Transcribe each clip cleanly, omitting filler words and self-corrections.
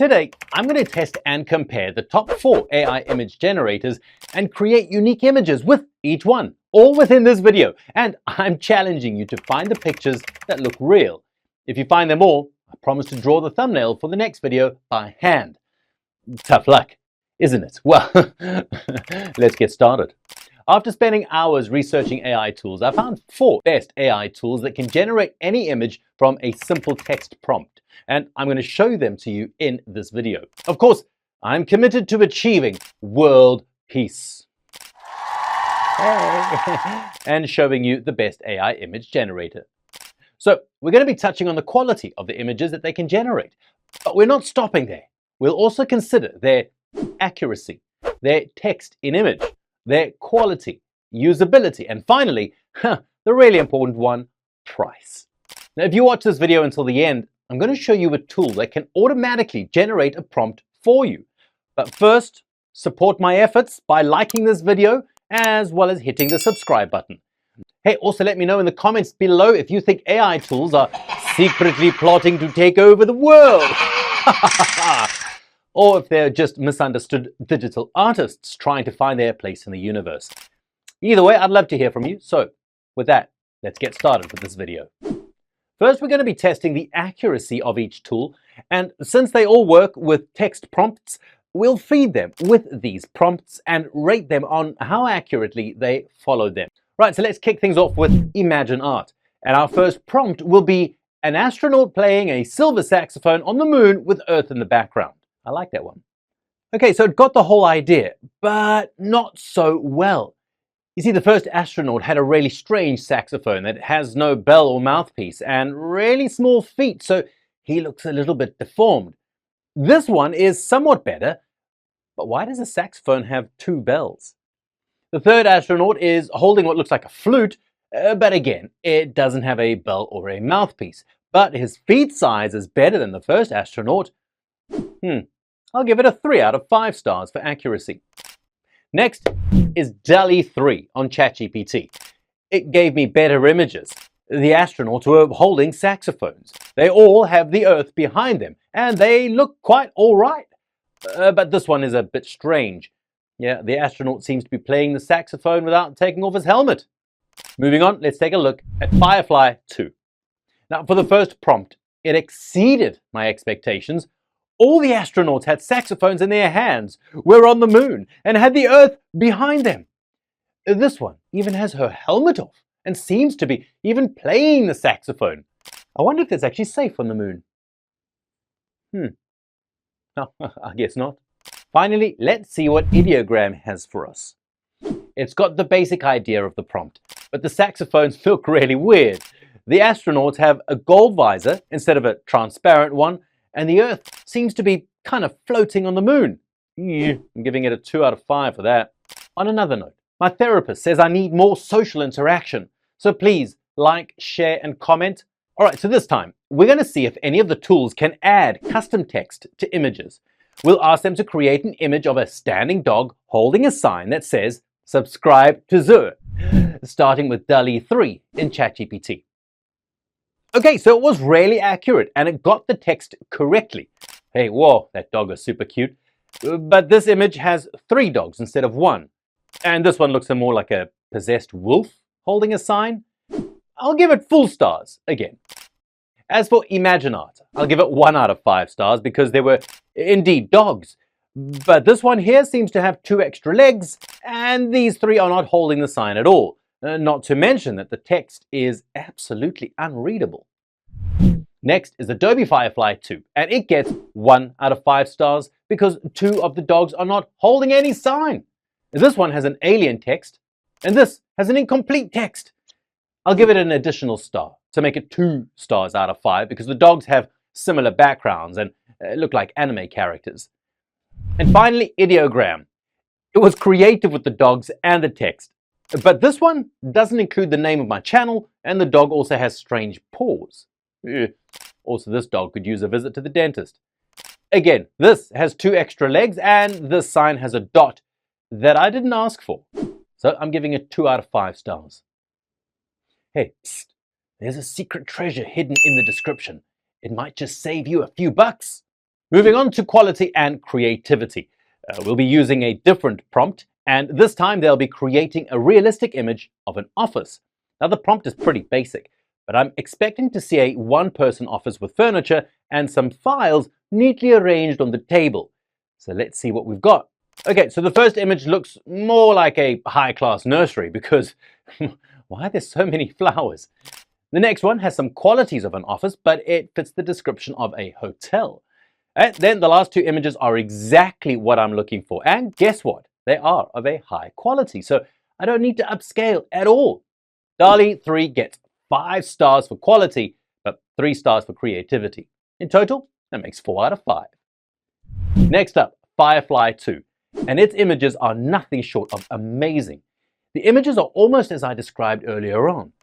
Today, I'm going to test and compare the top 4 AI image generators and create unique images with each one, all within this video. And I'm challenging you to find the pictures that look real. If you find them all, I promise to draw the thumbnail for the next video by hand. Tough luck, isn't it? Well, let's get started. After spending hours researching AI tools, I found 4 best AI tools that can generate any image from a simple text prompt. And I'm going to show them to you in this video. Of course, I'm committed to achieving world peace. And showing you the best AI image generator. So we're going to be touching on the quality of the images that they can generate. But we're not stopping there. We'll also consider their accuracy, their text in image, their quality, usability, and finally, the really important one, price. Now, if you watch this video until the end, I'm going to show you a tool that can automatically generate a prompt for you. But first, support my efforts by liking this video as well as hitting the subscribe button. Hey, also let me know in the comments below if you think AI tools are secretly plotting to take over the world. Or if they're just misunderstood digital artists trying to find their place in the universe. Either way, I'd love to hear from you. So with that, let's get started with this video. First, we're going to be testing the accuracy of each tool. And since they all work with text prompts, we'll feed them with these prompts and rate them on how accurately they followed them. Right, so let's kick things off with Imagine Art. And our first prompt will be an astronaut playing a silver saxophone on the moon with Earth in the background. I like that one. Okay, so it got the whole idea, but not so well. You see, the first astronaut had a really strange saxophone that has no bell or mouthpiece and really small feet, so he looks a little bit deformed. This one is somewhat better, but why does a saxophone have 2 bells? The third astronaut is holding what looks like a flute, but again, it doesn't have a bell or a mouthpiece. But his feet size is better than the first astronaut. I'll give it a 3 out of 5 stars for accuracy. Next is DALL-E 3 on ChatGPT. It gave me better images. The astronauts were holding saxophones. They all have the Earth behind them, and they look quite all right. But this one is a bit strange. Yeah, the astronaut seems to be playing the saxophone without taking off his helmet. Moving on, let's take a look at Firefly 2. Now, for the first prompt, it exceeded my expectations. All the astronauts had saxophones in their hands, were on the moon, and had the Earth behind them. This one even has her helmet off and seems to be even playing the saxophone. I wonder if it's actually safe on the moon. No, I guess not. Finally, let's see what Ideogram has for us. It's got the basic idea of the prompt, but the saxophones look really weird. The astronauts have a gold visor instead of a transparent one, and the Earth seems to be kind of floating on the moon. I'm giving it a 2 out of 5 for that. On another note, my therapist says I need more social interaction, so please like, share, and comment. Alright, so this time, we're going to see if any of the tools can add custom text to images. We'll ask them to create an image of a standing dog holding a sign that says, "Subscribe to Zur," starting with DALL-E 3 in ChatGPT. Okay, so it was really accurate and it got the text correctly. Hey, whoa, that dog is super cute. But this image has 3 dogs instead of 1. And this one looks more like a possessed wolf holding a sign. I'll give it full stars again. As for Imagine Art, I'll give it 1 out of 5 stars because they were indeed dogs. But this one here seems to have 2 extra legs, and these 3 are not holding the sign at all. Not to mention that the text is absolutely unreadable. Next is Adobe Firefly 2, and it gets 1 out of 5 stars because 2 of the dogs are not holding any sign. This one has an alien text, and this has an incomplete text. I'll give it an additional star to make it 2 stars out of 5 because the dogs have similar backgrounds and look like anime characters. And finally, Ideogram. It was creative with the dogs and the text. But this one doesn't include the name of my channel, and the dog also has strange paws. Also, this dog could use a visit to the dentist. Again, this has 2 extra legs, and this sign has a dot that I didn't ask for. So I'm giving it 2 out of 5 stars. Hey, psst, there's a secret treasure hidden in the description. It might just save you a few bucks. Moving on to quality and creativity. We'll be using a different prompt, and this time they'll be creating a realistic image of an office. Now the prompt is pretty basic, but I'm expecting to see a one-person office with furniture and some files neatly arranged on the table. So let's see what we've got. Okay, so the first image looks more like a high-class nursery because why are there so many flowers? The next one has some qualities of an office, but it fits the description of a hotel. And then the last two images are exactly what I'm looking for. And guess what? They are of a high quality, so I don't need to upscale at all. DALL-E 3 gets 5 stars for quality, but 3 stars for creativity. In total, that makes 4 out of 5. Next up, Firefly 2. And its images are nothing short of amazing. The images are almost as I described earlier on.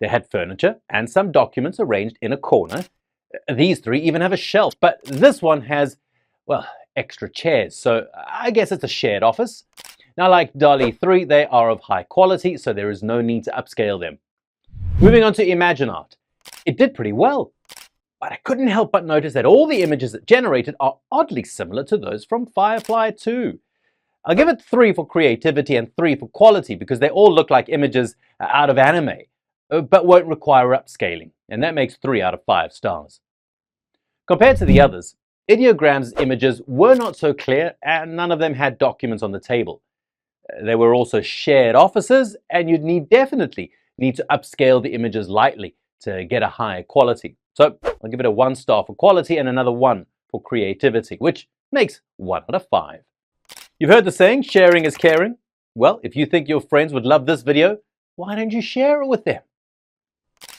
They had furniture and some documents arranged in a corner. These 3 even have a shelf, but this one has, well, extra chairs, so I guess it's a shared office. Now, like DALL-E 3, they are of high quality, so there is no need to upscale them. Moving on to Imagine Art. It did pretty well, but I couldn't help but notice that all the images it generated are oddly similar to those from Firefly 2. I'll give it 3 for creativity and 3 for quality because they all look like images out of anime, but won't require upscaling, and that makes 3 out of 5 stars. Compared to the others, Ideogram's images were not so clear and none of them had documents on the table. They were also shared offices, and you'd definitely need to upscale the images lightly to get a higher quality. So I'll give it a 1 star for quality and another 1 for creativity, which makes 1 out of 5. You've heard the saying, sharing is caring. Well, if you think your friends would love this video, why don't you share it with them?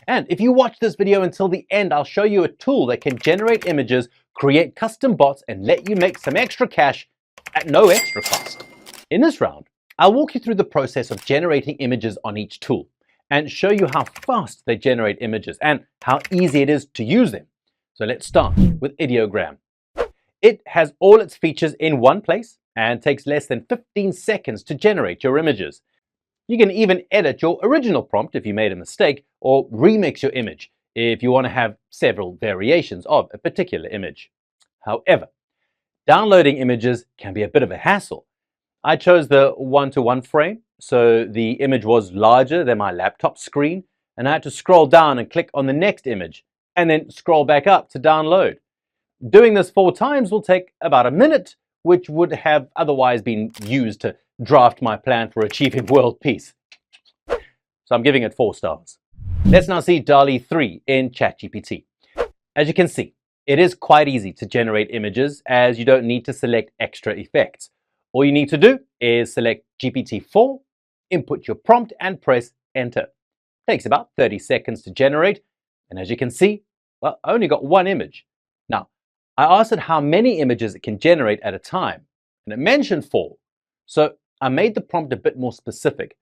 And if you watch this video until the end, I'll show you a tool that can generate images, create custom bots, and let you make some extra cash at no extra cost. In this round, I'll walk you through the process of generating images on each tool and show you how fast they generate images and how easy it is to use them. So let's start with Ideogram. It has all its features in one place and takes less than 15 seconds to generate your images. You can even edit your original prompt if you made a mistake, or remix your image if you want to have several variations of a particular image. However, downloading images can be a bit of a hassle. I chose the 1:1 frame, so the image was larger than my laptop screen, and I had to scroll down and click on the next image, and then scroll back up to download. Doing this 4 times will take about a minute, which would have otherwise been used to draft my plan for achieving world peace. So I'm giving it 4 stars. Let's now see DALL-E 3 in ChatGPT. As you can see, it is quite easy to generate images as you don't need to select extra effects. All you need to do is select GPT-4, input your prompt and press enter. It takes about 30 seconds to generate, and as you can see, well, I only got 1 image. Now, I asked it how many images it can generate at a time, and it mentioned 4. So I made the prompt a bit more specific,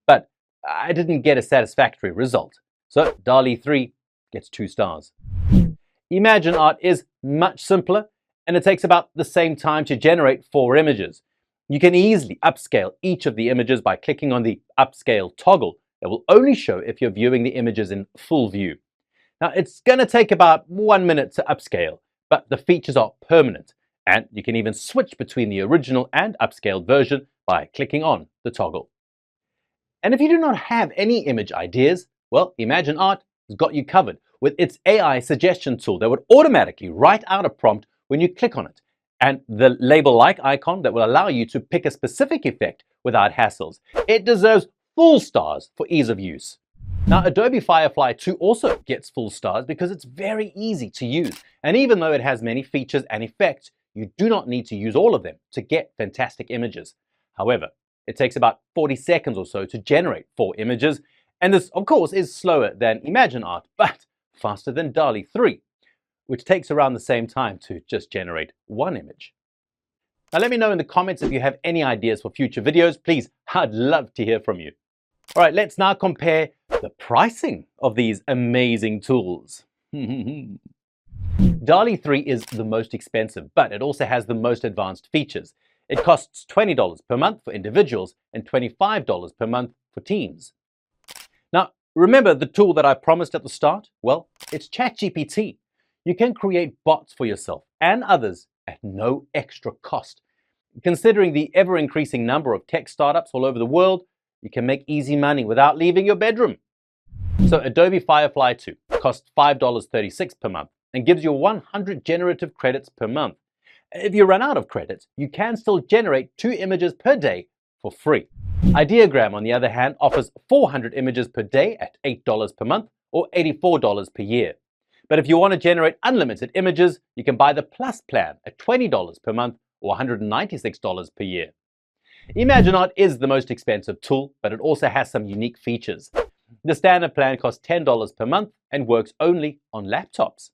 but I didn't get a satisfactory result. So DALL-E 3 gets 2 stars. Imagine Art is much simpler, and it takes about the same time to generate 4 images. You can easily upscale each of the images by clicking on the upscale toggle that will only show if you're viewing the images in full view. Now, it's going to take about 1 minute to upscale, but the features are permanent, and you can even switch between the original and upscaled version by clicking on the toggle. And if you do not have any image ideas, well, Imagine Art has got you covered with its AI suggestion tool that would automatically write out a prompt when you click on it, and the label like icon that will allow you to pick a specific effect without hassles. It deserves full stars for ease of use. Now, Adobe Firefly 2 also gets full stars because it's very easy to use, and even though it has many features and effects, you do not need to use all of them to get fantastic images. However, it takes about 40 seconds or so to generate 4 images, and this, of course, is slower than Imagine Art, but faster than DALL-E 3, which takes around the same time to just generate 1 image. Now, let me know in the comments if you have any ideas for future videos. Please, I'd love to hear from you. All right, let's now compare the pricing of these amazing tools. DALL-E 3 is the most expensive, but it also has the most advanced features. It costs $20 per month for individuals and $25 per month for teams. Now, remember the tool that I promised at the start? Well, it's ChatGPT. You can create bots for yourself and others at no extra cost. Considering the ever-increasing number of tech startups all over the world, you can make easy money without leaving your bedroom. So Adobe Firefly 2 costs $5.36 per month and gives you 100 generative credits per month. If you run out of credits, you can still generate 2 images per day for free. Ideogram, on the other hand, offers 400 images per day at $8 per month or $84 per year. But if you want to generate unlimited images, you can buy the Plus plan at $20 per month or $196 per year. ImagineArt is the most expensive tool, but it also has some unique features. The standard plan costs $10 per month and works only on laptops.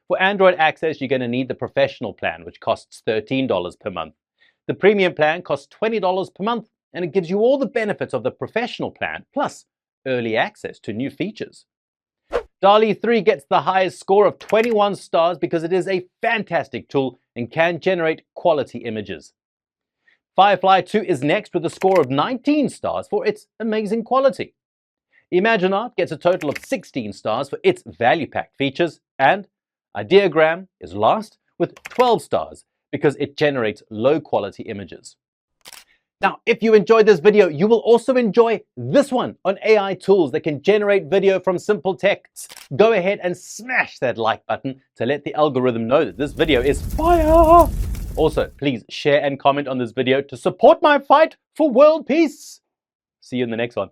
For Android access, you're going to need the professional plan, which costs $13 per month. The premium plan costs $20 per month, and it gives you all the benefits of the professional plan, plus early access to new features. DALL-E 3 gets the highest score of 21 stars because it is a fantastic tool and can generate quality images. Firefly 2 is next with a score of 19 stars for its amazing quality. ImagineArt gets a total of 16 stars for its value-packed features, and Ideogram is last with 12 stars because it generates low-quality images. Now, if you enjoyed this video, you will also enjoy this one on AI tools that can generate video from simple text. Go ahead and smash that like button to let the algorithm know that this video is fire. Also, please share and comment on this video to support my fight for world peace. See you in the next one.